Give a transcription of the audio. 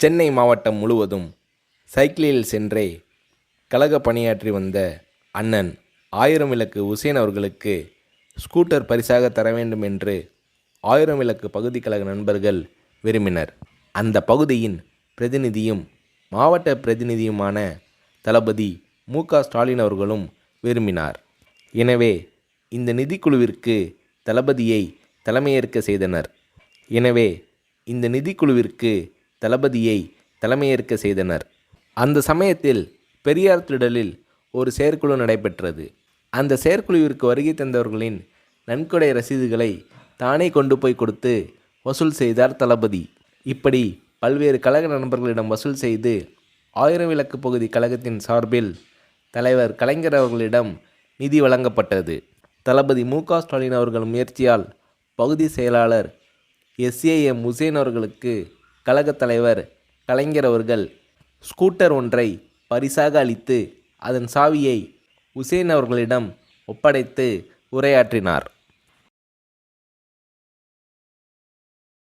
சென்னை மாவட்டம் முழுவதும் சைக்கிளில் சென்றே கழக பணியாற்றி வந்த அண்ணன் ஆயிரம் விளக்கு உசேன் அவர்களுக்கு ஸ்கூட்டர் பரிசாக தர வேண்டும் என்று ஆயிரம் விளக்கு பகுதி கழக நண்பர்கள் விரும்பினர். அந்த பகுதியின் பிரதிநிதியும் மாவட்ட பிரதிநிதியுமான தளபதி மு.க.ஸ்டாலின் அவர்களும் விரும்பினார். எனவே இந்த நிதிக்குழுவிற்கு தளபதியை தலைமையேற்க செய்தனர். அந்த சமயத்தில் பெரியார் திடலில் ஒரு செயற்குழு நடைபெற்றது. அந்த செயற்குழுவிற்கு வருகை தந்தவர்களின் நன்கொடை ரசீதுகளை தானே கொண்டு போய் கொடுத்து வசூல் செய்தார் தளபதி. இப்படி பல்வேறு கழக நண்பர்களிடம் வசூல் செய்து ஆயிரம் விளக்கு பகுதி கழகத்தின் சார்பில் தலைவர் கலைஞர் அவர்களிடம் நிதி வழங்கப்பட்டது. தளபதி மு.க.ஸ்டாலின் அவர்கள் முயற்சியால் பகுதி செயலாளர் எஸ்.ஏ.எம். உசேன் அவர்களுக்கு கழகத் தலைவர் கலைஞர் அவர்கள் ஸ்கூட்டர் ஒன்றை பரிசாக அளித்து அதன் சாவியை உசேன் அவர்களிடம் ஒப்படைத்து உரையாற்றினார்.